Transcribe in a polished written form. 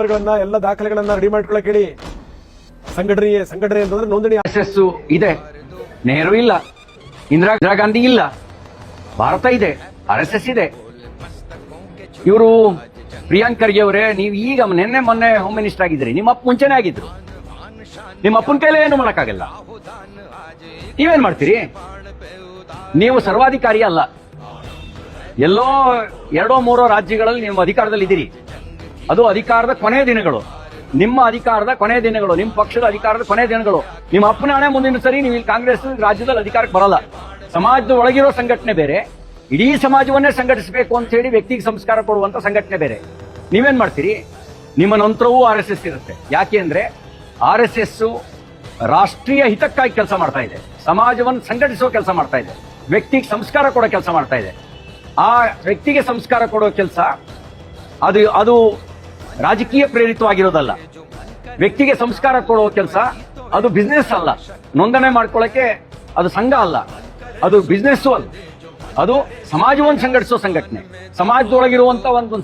ಎಲ್ಲ ದಾಖಲೆಗಳನ್ನ ರೆಡಿ ಮಾಡ್ಕೊಳ್ಳಕ್ಕೆ ಹೇಳಿ. ಸಂಘಟನೆ ಅಂತಂದ್ರೆ ನೋಂದಣಿ ಎಸ್ ಇದೆ, ನೆಹರು ಇಲ್ಲ, ಇಂದಿರಾ ಗಾಂಧಿ ಇಲ್ಲ, ಭಾರತ ಇದೆ, RSS ಇದೆ. ಇವರು ಪ್ರಿಯಾಂಕ್ ಖರ್ಗೆ ಅವರೇ, ನೀವು ಈಗ ನಿನ್ನೆ ಮೊನ್ನೆ ಹೋಮ್ ಮಿನಿಸ್ಟರ್ ಆಗಿದ್ರಿ, ನಿಮ್ಮ ಅಪ್ಪ ಮುಂಚೆನೆ ಆಗಿದ್ರು. ನಿಮ್ಮ ಅಪ್ಪನ ಕೈಲೇ ಏನು ಮಾಡಕ್ಕಾಗಲ್ಲ. ನೀವೇನ್ ಮಾಡ್ತೀರಿ? ನೀವು ಸರ್ವಾಧಿಕಾರಿ ಅಲ್ಲ. ಎಲ್ಲೋ 2-3 ರಾಜ್ಯಗಳಲ್ಲಿ ನೀವು ಅಧಿಕಾರದಲ್ಲಿ ಇದ್ದೀರಿ. ಅದು ಅಧಿಕಾರದ ಕೊನೆಯ ದಿನಗಳು, ನಿಮ್ಮ ಅಧಿಕಾರದ ಕೊನೆಯ ದಿನಗಳು, ನಿಮ್ಮ ಪಕ್ಷದ ಅಧಿಕಾರದ ಕೊನೆಯ ದಿನಗಳು. ನಿಮ್ಮ ಅಪ್ಪನ ಹಣೆ ಮುಂದಿನ ಸರಿ ನೀವು ಇಲ್ಲಿ ಕಾಂಗ್ರೆಸ್ ರಾಜ್ಯದಲ್ಲಿ ಅಧಿಕಾರಕ್ಕೆ ಬರಲ್ಲ. ಸಮಾಜದ ಒಳಗಿರೋ ಸಂಘಟನೆ ಬೇರೆ, ಇಡೀ ಸಮಾಜವನ್ನೇ ಸಂಘಟಿಸಬೇಕು ಅಂತ ಹೇಳಿ ವ್ಯಕ್ತಿಗೆ ಸಂಸ್ಕಾರ ಕೊಡುವಂತ ಸಂಘಟನೆ ಬೇರೆ. ನೀವೇನ್ ಮಾಡ್ತೀರಿ? ನಿಮ್ಮ ನಂತರವೂ RSS ಇರುತ್ತೆ. ಯಾಕೆ ಅಂದ್ರೆ RSS ರಾಷ್ಟ್ರೀಯ ಹಿತಕ್ಕಾಗಿ ಕೆಲಸ ಮಾಡ್ತಾ ಇದೆ, ಸಮಾಜವನ್ನು ಸಂಘಟಿಸುವ ಕೆಲಸ ಮಾಡ್ತಾ ಇದೆ, ವ್ಯಕ್ತಿಗೆ ಸಂಸ್ಕಾರ ಕೊಡೋ ಕೆಲಸ ಮಾಡ್ತಾ ಇದೆ. ಆ ವ್ಯಕ್ತಿಗೆ ಸಂಸ್ಕಾರ ಕೊಡೋ ಕೆಲಸ ಅದು ರಾಜಕೀಯ ಪ್ರೇರಿತವಾಗಿರೋದಲ್ಲ. ವ್ಯಕ್ತಿಗೆ ಸಂಸ್ಕಾರ ಕೊಡೋ ಕೆಲಸ ಅದು ಬಿಸ್ನೆಸ್ ಅಲ್ಲ. ನೋಂದಣಿ ಮಾಡ್ಕೊಳ್ಳಕ್ಕೆ ಅದು ಸಂಘ ಅಲ್ಲ, ಅದು ಬಿಸ್ನೆಸ್ ಅಲ್ಲ, ಅದು ಸಮಾಜವನ್ನು ಸಂಘಟಿಸೋ ಸಂಘಟನೆ, ಸಮಾಜದೊಳಗಿರುವಂತ ಒಂದು